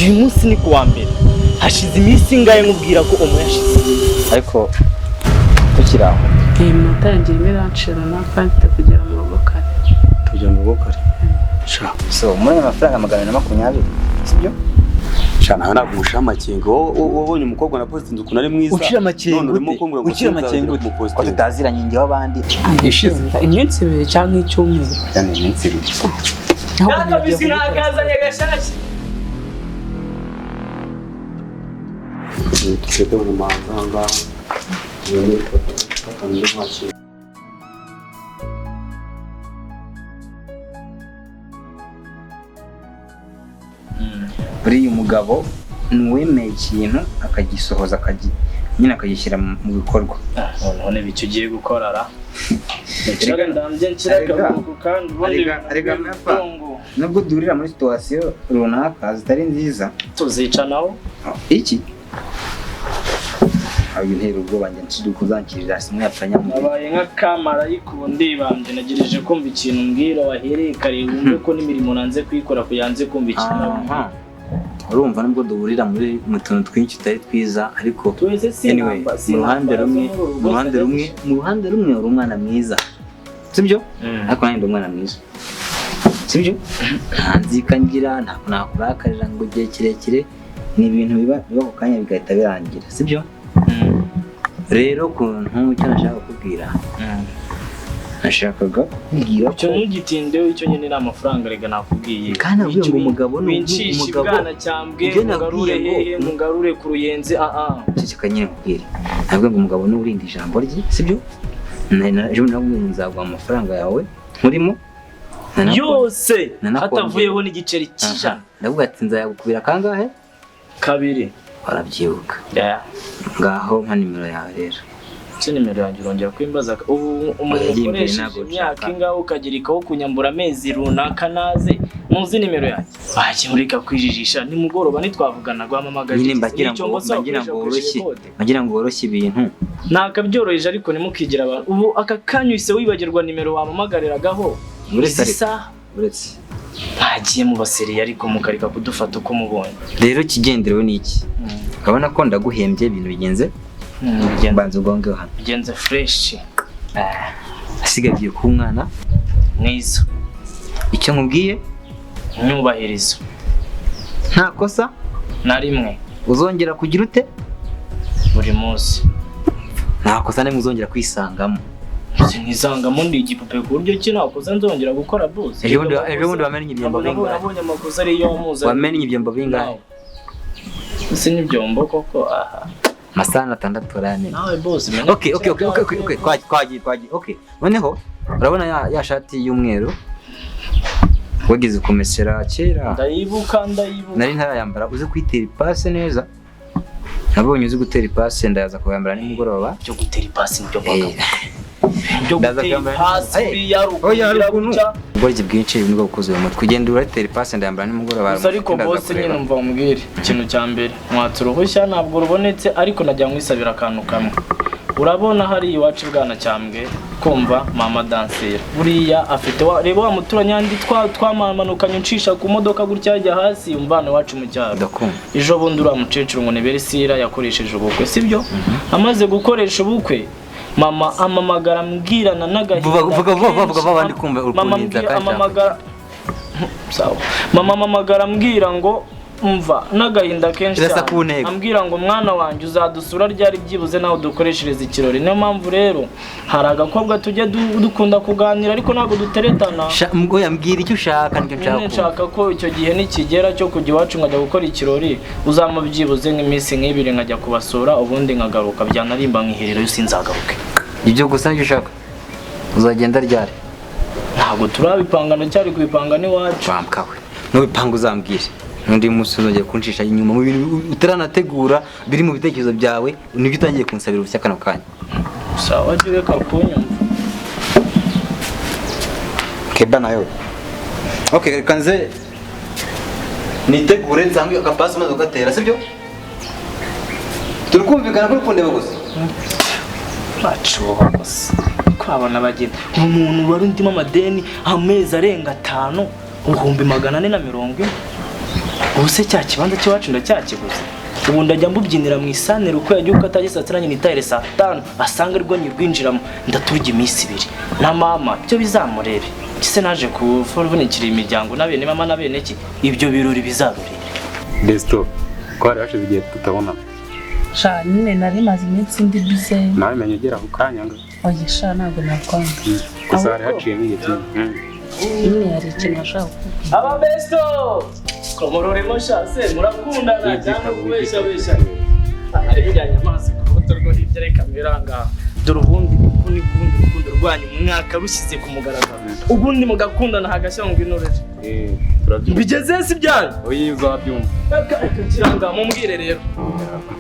uyu munsi ni kuwa mbere hashize iminsi ingahe nkubwira ko yashize ariko tukiraho mutangiye miranshira na kandi kugera mu rugo kare tujya mu rugo kare so muri amafaranga 220 sibyo Shana ntabwo ushira amakenga wowe umukobwa na post inzu kunari mwiza ushira amakenga ko tutaziranye ngewe abandi ishize iminsi 2 cyangwa icyumweru cyane iminsi 2 nakabisi nakazanye gashashya twebwe mu mahanga ni kandi ntacyo buriya umugabo nuwemeye ikintu akagisohoza nyine akagishyira mu bikorwa none bicyo ugiye gukorara cyangwa ndambye nshiraka kandi arega nubwo durira muri situation runaka zitari nziza tuzica nawo iki ayo ntero ubwoba njye nshidukuzankirira simwe yapfanya mu abaye nka kamara yikundi bambye nagirije kumva ikintu mbwira wahereye kare wumve ko n'imirimo nanze kwikora kuyanze kumva ikintu urumva nubwo duhurira mu tuntu twinshi tutari twiza ariko anyway mu ruhande rumwe uri umwana mwiza sibyo ariko nanjye ndi umwana mwiza sibyo ntanzikangira ntabwo nakurakarira ngo igihe kirekire ni ibintu biba ku kanya bigahita birangira sibyo rero kuntu icyo nashaka kubwira nashakaga kubwira cyo ntugitindeho icyo nyine ni amafaranga rega nakubwiye kandi avuye ngo umugabo bwana cyambwe mugarure ku ruyenzi ceceka nyine kubwira ntabwo ngo umugabo n'urinda ijambo rye sibyo ejo nabwo nzaguha amafaranga yawe nkurimo yose hatavuyeho n'igiceri cy'ijana ndavuga ati nzayagukubira kangahe 2 barabyibuka ngaho nka nimero yawe rero nimero yanjye urongera kwimbaza ubu umuntu ukoresheje imyaka ingaho ukagirikaho kunyambura amezi runaka naze muzi nimero yanjye bakimurika kwijijisha nimugoroba nitwavugana guhamamagaje nyine mbagira ngo woroshye ibintu nakabyoroheje ariko nimukigira abantu ubu aka kanyuse wibagirwa nimero wamamagariraho uretse ntagiye mu baseriye ariko mukarika kudufata uko mubonye rero kigenderewe n'iki ukabona ko ndaguhembye ibintu bigenze mbanza ugongeho hano bigenze fresh asigaye ku mwana mwiza icyo nkubwiye nyubahiriza nta kosa na rimwe uzongera kugira ute buri munsi nta kosa nimwe uzongera kwisangamo sinizangamo ndi igipupe ku buryo ki nakoze nzongera gukora boss ejo bundi wamenye ibyombo bingahe nabonye amakosa ari yo muza wamenye ibyombo bingahe ese n'ibyombo koko masana 6 rane nawe boss okay noneho urabona ya shati y'umweru wagize kumesera kera ndayibuka nari ntarayambara uzi kwitera ipase neza nabonye uzi gutera ipase ndaza kuyambara nimugoroba cyo gutera ipase nibyo ubwo bwinshi nibwo bukoze mu mutwe ugenda uratera ipase ndayambara nimugoroba ariko boss nyine numva umbwire ikintu cya mbere mwaturuhushya ntabwo rubonetse ariko najya nkwisabira akantu kamwe urabona hari iwacu bwana cyambwe kumva mama dansera buriya afite reba wa muturanye andi twamamanukanye ncisha ku modoka gutya ajya hasi umvana wacu mu cyaro ejo bundi ura mucecuru ngo neberesira yakoresheje ubukwe sibyo amaze gukoresha ubukwe mama amamagara mbwirana n'agahinda vuga babandi kumva urukuninza kandi mama amamagara mbwira ngo umva n'agahinda kenshi ambwira ngo mwana wanjye uzadusura ryari byibuze naho dukoreshereza ikirori niyo mpamvu rero hari agakobwa tujye dukunda kuganira ariko ntabwo duteretana ngo yambwira icyo ushaka nicyo nshaka ko icyo gihe nikigera cyo kujya iwacu nkajya gukora ikirori uzama byibuze nk'iminsi nk'ibiri nkajya kubasura ubundi nkagaruka byanarimba nkihiriro yo sinzagaruke ibyo gusa nicyo ushaka uzagenda ryari ntabwo turabipanga ndacyari kubipanga n'iwacu wamkawe n'ubipanga uzambwire n'undi munsi uzongera kunshisha inyuma mu bintu utaranategura biri mu bitekerezo byawe nibyo utangiye kunsabira ubushya kano kanya sawa jye kakunyumva keba nayo okay kanze nitegure nzange akapasi maze ugatera sibyo turikumvikana kuri kundeba gusa bacuha gusa kwabana bagenda umuntu wari ndimo amadeni amezi arenga 5 ibihumbi 440 ubuse cya kibanza cy'iwacu ndacyakibuze ubu ndajya mbubyinira mu isanire uko yagiye uko atagiye saa 9 n'itahire saa 5 asanga ariko nyirwinjiramo ndaturya iminsi 2 na mama byo bizamurebe kise naje kuvunikira imiryango nabene mama nabene ki ibyo birori bizarurira Besto kwari hashize igihe tutabona sha nyine nari maze iminsi ndi bize nawe menye ugera ku kanyanga oya sha ntabwo nakwanga gusa hari haciye igihe nyine yari ikintu ashaka aba besto komororemo shase murakundana cyane kubesha besha ari bijyanye amazi ku rubuto rwo hirya reka miranga dore ubundi kundi rukundo rwanyu mwaka rushyize ku mugaragaro ubundi mugakundana hagashya ngo inorere bigeze si byanyu oyi uzabyumva kiranga mumbwire rero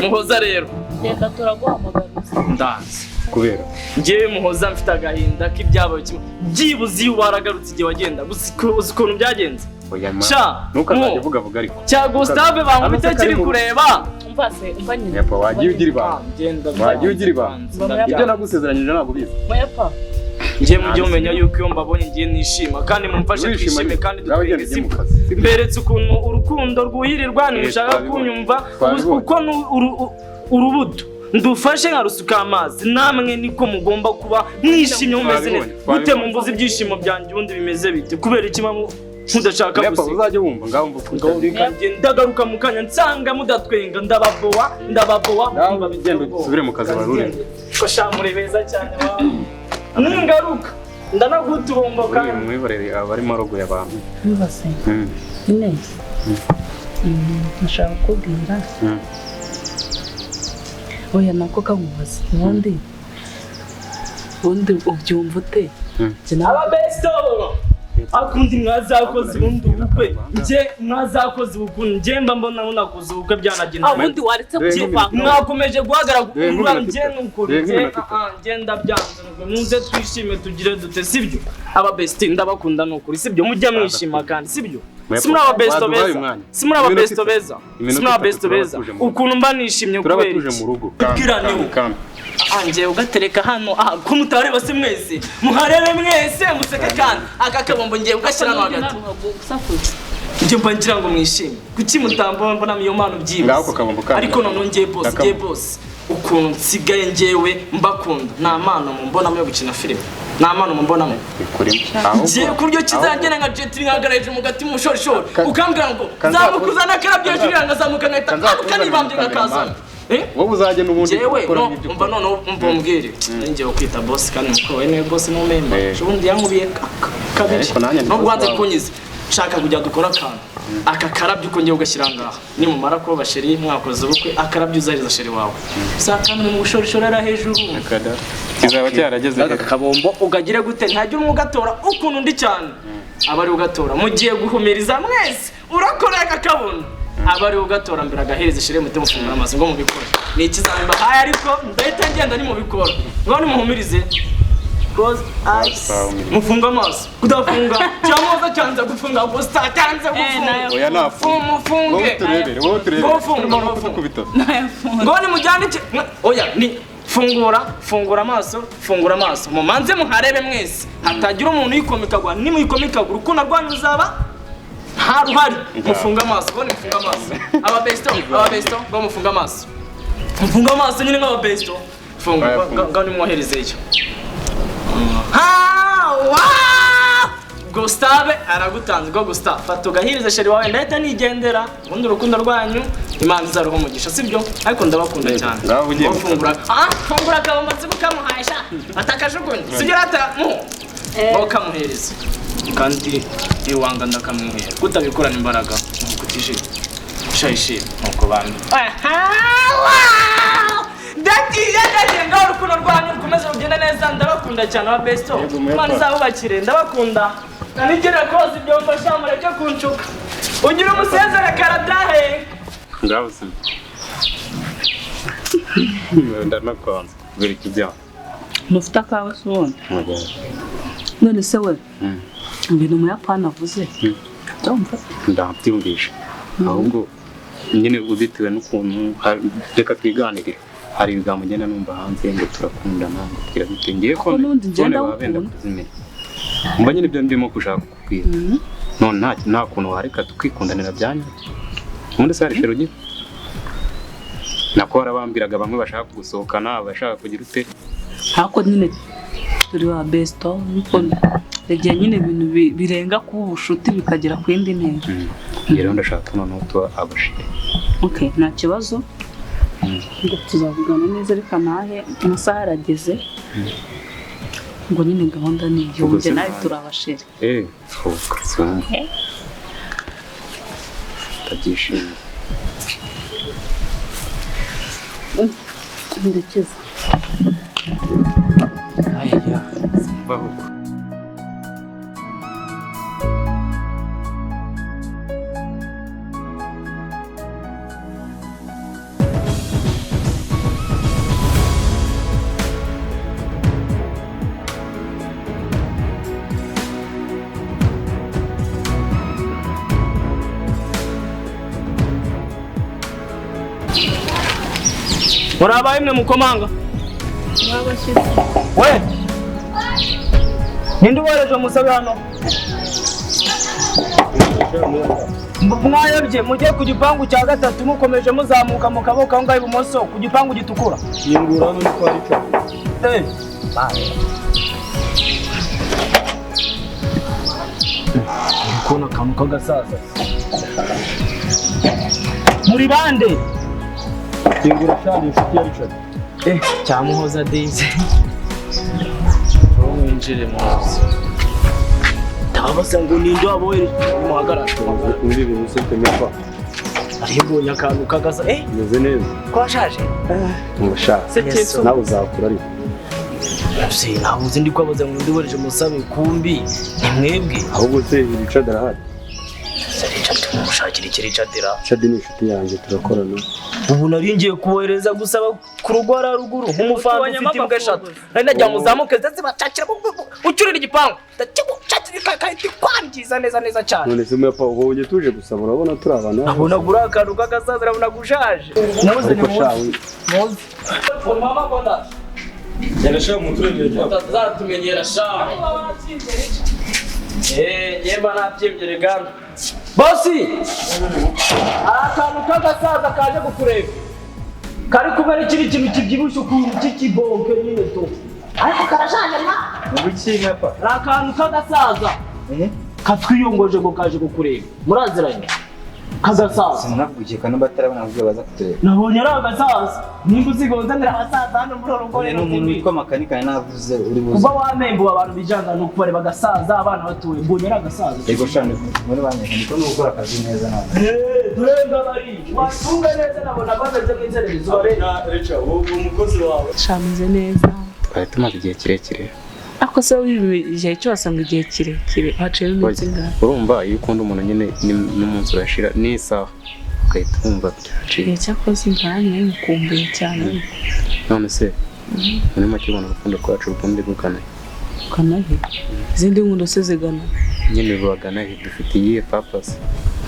muhoza rero reka turaguhamagara ndanze kubera ngewe muhoza mfite agahinda k'ibyabaye kimwe byibuze iyo waragarutse igihe wagenda gusa ukuntu byagenze sha ntukazajya uvuga ariko cya Gustave bankubite kiri kureba umva nyine yapa wagiye ugira ibanga ibyo nagusezeranyije ntabwo bizi yapa ngiye mujye mumenya yuko iyo mbabonye ngiye nishima kandi mumfashe twishime kandi dutwenge sibwo mberetse ukuntu urukundo rwuhirirwa nishaka kunyumva uko urubuto ndufashe nkarusuka amazi namwe niko mugomba kuba mwishimye mumeze neza gute mumvuze ibyishimo byanjye ubundi bimeze bite kubera ikima mudashaka gusa uzajye wumva ngaho mvuga ndagaruka mu kanya nsanga mudatwenga ndababoa kumva bigenda usubire mu kazi barure ko shamure beza cyane wa ningaruka ndanagutumba kandi mwihorere abarimo rogo y'abantu bibase neza nashaka kubwira oya nako kamubaza ubundi ubyumva ute aba besto akundi mwazakoze ubundi ubukwe mwazakoze ubukwe nje mba mbona munakoze ubukwe byanagenda ubundi waretse kuva mwakomeje guhagarara nje n'ukuri nje ndabyanze muze twishime tugire dute sibyo aba besti ndabakunda n'ukuri sibyo mujya mwishima kandi sibyo simura aba besto beza ukuntu mba nishimye kubera turaba tuje mu rugo anje ugatereka hano ko mutareba se mwese muharebe mwese museke kandi aka kabombo ngiye ugashyira no hagati nje mba ngira ngo mwishime kuki mutambo mbona miyo mano byibuze ariko none ngiye boss ukuntu nsigaye ngewe mbakunda nta mano mumbonamo yo gukina filime nta mano mumbonamo ngiye kuryo kizagena nka jetri nkagaraje mu gati mu shorishori ukambwira ngo nzamukuzana karabyo jurira ngazamuka nkahita kanibambye nkakazana wowe uzajye n'ubundi umva none umbwire ngiye kwita boss kandi muko we niwe boss no member ubundi yankubiye kabiri no gwanze kunyiza shaka kujya dukora akantu aka karabyo ukongeye ugashyira ngaha nimumara ko basheri mwakoze ubukwe akarabyo uzariza sheri wawe sakana mu bushorishorera hejuru kizaba cyarageze akabombo ugagire gute ntajya umugatora ukuntu ndi cyane abari ugatora mugiye guhumiriza mwese urakora akabona abari ugatora mbere agahereza shire mutima ufungura amazi ngo mubikora ni ikizamba haye ariko ndahita ngenda ni mubikora ngo ni muhumirize close eyes mufunga amaso kudafunga cyamoza cyanza gufunga gusta cyanza gufunga oya nafunga mufunge wowe turebere ngo ni mujyane oya ni fungura amaso mumanze muharebe mwese hatagira umuntu yikomekagwa ni muyikomekagwa urukundo rwanyu ruzaba haruhari mufunga amaso ngo mufunga amaso aba besto ngo mufunga amaso nyine nk'aba besto funga ngo nimwoherezeyo Gustave aragutanze ngo Gustave fata ugahiriza sheri wawe ndahita nigendera ubundi urukundo rwanyu Imana izaruha umugisha sibyo ariko ndabakunda cyane fungura akabombo kamuhayisha atakajugunye sibyo rata ngo kamuhereze kandi iwanga ndakamwihera kutabikorana imbaraga kutije shayishira nuko bamwe ndagiye ngaho urukundo rwanyu rukomeze rugenda neza ndabakunda cyane aba besto Imana izabubakire ndabakunda nanigera koze ibyo mfasha mureke kunshuka ugira umusezere karadahe ngabuze ndanakonze biri kijya mufite akawe sonde none se we ibintu umuyapani avuze ndabyumvisha ahubwo nyine ubitewe n'ukuntu reka twiganirire hari ibigambo ngenda numva hanze ngo turakundana ngo twira bitengeye ko none babenda kuzimenya mba nyine ibyo ndimo gushaka kukubwira none nta kuntu wareka tukikundanira byanyu ubundi se hari feri ugira nako warabambiraga bamwe bashaka gusohokana bashaka kugira ute hako nyine turi wa besto ariko igihe nyine ibintu birenga kuba ubushuti bikagera ku yindi ntera rero ndashaka noneho tuba abashiri okay nta kibazo ngo tuzavugana neza ariko nahe amasaha arageze ngo nyine gahunda ni igihe nawe turabashiri fuka tabyishimiye ndekeza aya baho Murabaye mwe mukomanga we ninde ubohereje musabe hano mwayobye mujye ku gipangu cya gatatu mukomeje muzamuka mu kaboko aho ngaho ibumoso ku gipangu gitukura yingura hano ni kwa Richard kubona akantu k'agasaza muri bande yingura cyane inshuti ya Richard cyamuhoza Daisy wowe winjire mu nzu ndabasa ngo ninde wabohereje muhagarara muri ibintu sente mefa aribonye akantu k'agasa meze neza kwashaje ngashaka nawe uzakura ariko se ntabwo uzi ndi kwabaza ngo ndibohereje musabe kumbi ni mwebwe ahubwo se Richard arahari Richard mushakira iki Richard Richard ni inshuti yanjye turakorana ubu nari ngiye kubohereza gusaba ku rugwara ruguru nk'umufana ufite imbwa eshatu nari najya muzamuke ndetse bacakira ucyurira igipangu ndakigucakira kahita kwangiza neza cyane none se mwe pa ubonye tuje gusaba urabona turi abantu abona gura akantu k'agasaza urabona gushaje ariko shawe muzi mama konda yarashaka umuturage tuzatumenyera shawe yemba nabyembyere gana bosi akantu k'agasaza kaje kukureba kari kumwe n'ikindi kintu kibyibushye ukuntu cy'ikibonke nyine to ariko karashaje ma ubikina pa akantu k'agasaza katwiyongoje ngo kaje kukureba muraziranye k'agasaza sinakugika n'abatarabona ubwo baza kutureba nabonye ari agasaza nimba uzigonzanira abasaza hano muri uru rugo rero umuntu witwa makanika navuze uri buze kuba wamemba abantu bijanga no kubareba agasaza abana batuye mbonye ari agasaza yego shane muri banye niko no gukora akazi neza nawe durenga bari watunga neza nabona bameze nk'inzererezi barena Richard wowe umukozi wawe shameze neza twari tumaze igihe kirekire ako se igihe cyose ngo igihe kirekire haciyeho iminsi ingana urumva iyo ukunda umuntu nyine n'umunsi urashira n'isaha ugahita wumva byaciye igihe cyakoze ingana mukumbuye cyane none se muri make ubona urukundo rwacu rukundi ruganahe ukanahe izindi nkundo se zigana nyine ruganahe dufite iyihe papasi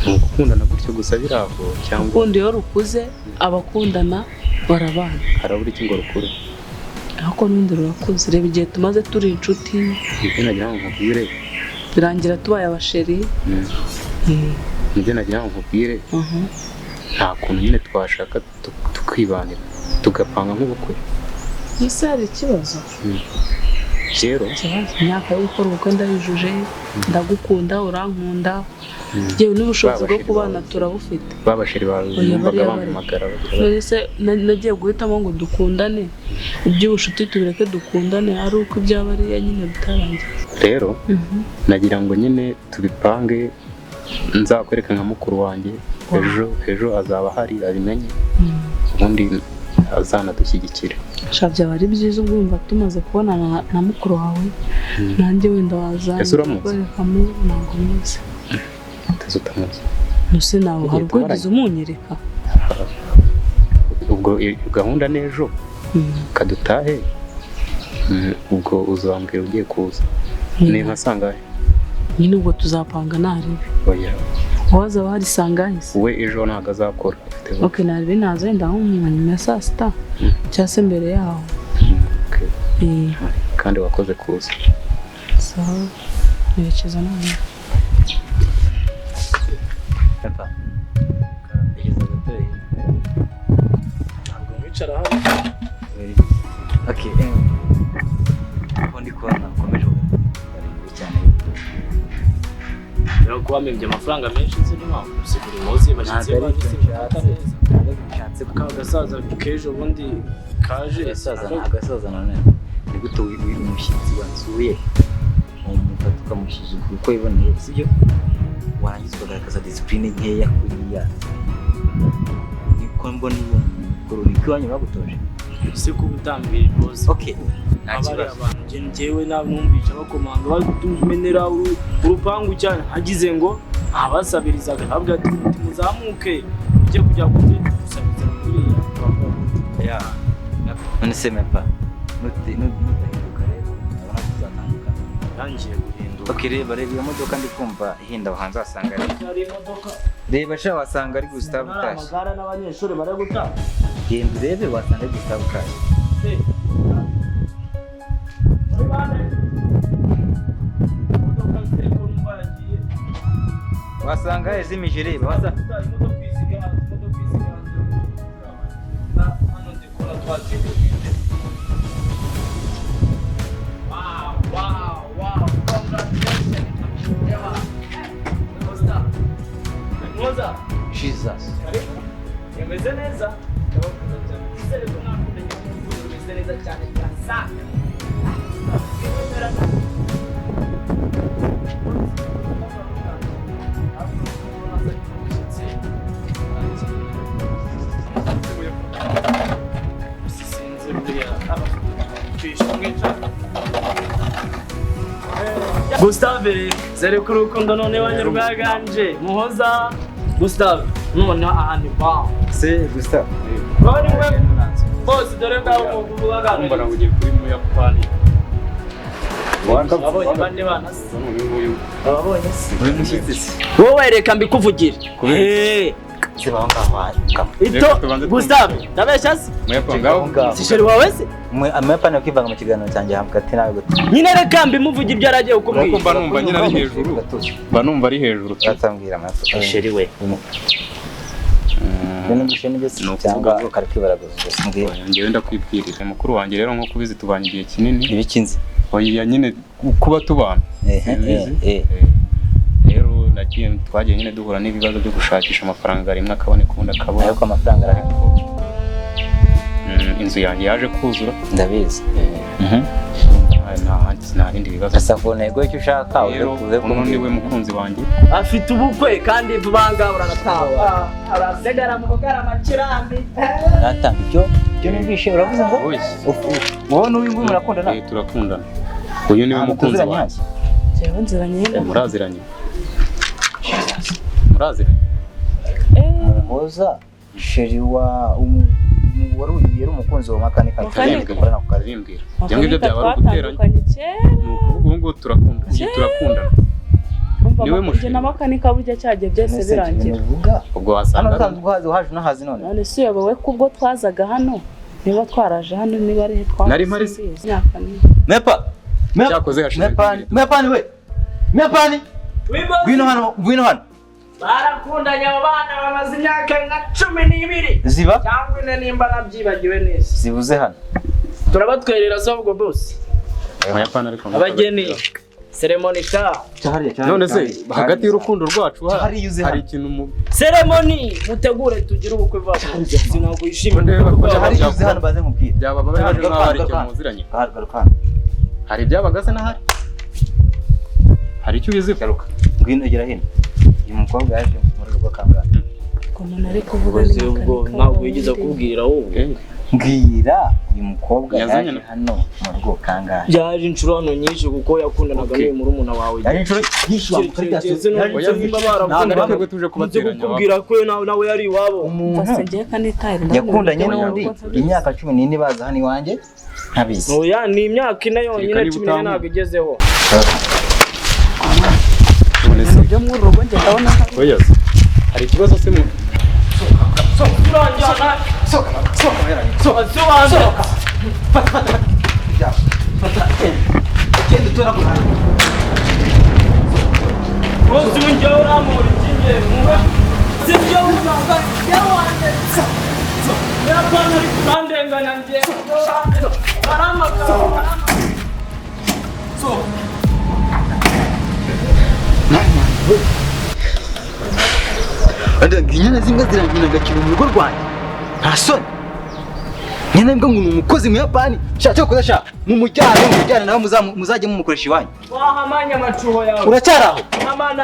ni ugukundana gutyo gusa biraho cyangwa urukundo iyo rukuze abakundana barabana harabura iki ngo rukure ariko n'undi rurakuze reba igihe tumaze turi inshuti nibyo nagira ngo nkubwire birangira tubaye abasheri nibyo nagira ngo nkubwire nta kuntu nyine twashaka tukibanira tugapanga nk'ubukwe ese hari ikibazo rero imyaka yo gukora ubukwe ndayujuje ndagukunda urankunda yewe n'ubushobozi bwo kubana turabufite babasheri bumvaga bampamagara ese nagiye guhitamo ngo dukundane iby'ubushuti tubireke dukundane ari uko ibyaba ariya nyine bitarangiye rero nagira ngo nyine tubipange nzakwereka nka mukuru wanjye ejo azaba hari abimenye ubundi azanadushyigikire byaba ari byiza ubwumva tumaze kubonana na mukuru wawe nanjye wenda wazanyerekamo ntabwo muzi utamuzi ntuse nawe hari ubwo ugize umunyereka ubwo gahunda n'ejo kadutahe ubwo uzambwira ugiye kuza ni nka sangahe nyine ubwo tuzapanga ntarebe wazaba hari sangahe se we ejo ntabwo azakora ok ntarebe naza wenda nko mu nyuma ya saa sita cyangwa se mbere yaho kandi wakoze kuza sawa nerekeza none wicara hano. Okay, aho ndi kubona ukomeje cyane. Rero kuba mpembye amafaranga menshi nzi n'impamvu si buri munsi bashyitse bagifata neza. Gasaza kejo ubundi kaje agasaza none ni gute umushyitsi wansuye umufata ukamushyigikira uko yiboneye sibyo warangiza ukagaragaza discipline nkeya kuriya niko mbona uwo mukuru niko wanyu bagutoje si kubutambira bose. Okay, nta kibazo. Abantu njyewe namwumvisha bakomanga bari kutumenera urupangu cyane hagize ngo abasabirizaga ntabwo ati muzamuke ujye kujya gusabiriza kuriya. Ya none se mepa nudahinduka rero urabona tuzatandukana. Yangiye guhinduka. Okay, reba iyo modoka ndi kumva ihinda abahanzi wasanga ari imodoka. Reba sha wasanga ari Gustave Cash. Amagara n'abanyeshuri bari gutaha. Genda urebe wasanga ari Gustave Cash. Wasanga ezimije reba wasanga Jesus. Yemeze neza. Isere ko nakundanye n'umuntu umeze neza cyane cyane. Gustave, zere ku rukundo none wanyarwaganje Muhoza Gustave none ahandi ba Se Gustave. bari we boss dore ngaho uvuga mbona ugiye kuri mu Yapani abonye bande bana abonye Uri mushyitsi. wowe reka mbikuvugire Kibaho ngaho. ito Gustave ndabeshya se mu Yapani si sheri wawe se Amapana kwivanga mu kiganiro cyanjye hamukati nawe gute. nyine reka mbimuvuge ibyo aragiye ukubwira mba numva nyine ari hejuru mba numva ari hejuru Atambwira amafu. sheri we Bino bishene byose cyangwa ukari kwibaraguza mbwira. ngewe ndakwibwirira mukuru wanjye rero nko kubizi tubanye igihe kinini Ibikinzi. oya nyine kuba tubana rero nagiye twagiye nyine duhura n'ibibazo byo gushakisha amafaranga rimwe akaboneka ubundi akabona Ariko amafaranga arari. inzu yanjye yaje kuzura Ndabizi. nta rindi bibazo Asa ku ntego icyo ushaka rero uno niwe mukunzi wanjye afite ubukwe kandi vubanga uranataha arasigara mu bugarama kirambi natanga ibyo numvishe uravuze ngo wowe n'uwingu murakundana turakundana uyu niwe mukunzi wanjye jewe nziranye muraziranye Muhoza sheri wa wari yari umukunzi wa makanika arimbwira cyangwa ibyo byaba ari uguteranya ubu ngubu turakundana niwe mushije na makanika burya cyagiye byose birangira ubwo wasanga haje nahazi none none si yobewe kubwo twazaga hano niba twaraje hano niba ari twa nari mpari mepa cyakoze hashize mepani we mepani gwino hano barakundanye abo bana bamaze imyaka nka 12 ziba cyangwa ine nimba nabyibagiwe neza zibuze hano turabatwerera so ubwo boss mu Yapani ariko abageni ceremony sha none se hagati y'urukundo rwacu hari ikintu ceremony mutegure tugire ubukwe vuba sinago yishimira hari yuze hano baze mubwira byaba babaje n'abari cyo muziranye hari byabagase n'ahari hari icyo ubizi garuka ngwino gira hino uyu mukobwa yaje mu rugo kangana umuntu ari kuvuga ubwo ntabwo wigeze kubwira wowe mbwira uyu mukobwa yaje hano mu rugo kangana yaje inshuro hano nyinshi kuko yakundanaga n'uyu murumuna wawe yaje inshuro nyinshi ntabwo tuje kubateranya kubwira ko nawe yari iwabo umuntu yakundanye n'undi imyaka 14 baza hano iwanjye ntabizi oya ni imyaka ine yonyine 14 ntabwo igezeho byo mu rugo nje ndabona hari ikibazo se mu Sibyo ndenganya ngendo baramagana inyana zimwe zirangina agakina mu rugo rwanjye nta soni nyine mbwa ngo ni umukozi mu Yapani shaka cyo koza shaka mu mujyane nawe muzajye mumukoresha iwanyu wahamanya amacuho yawe uracyaraho amana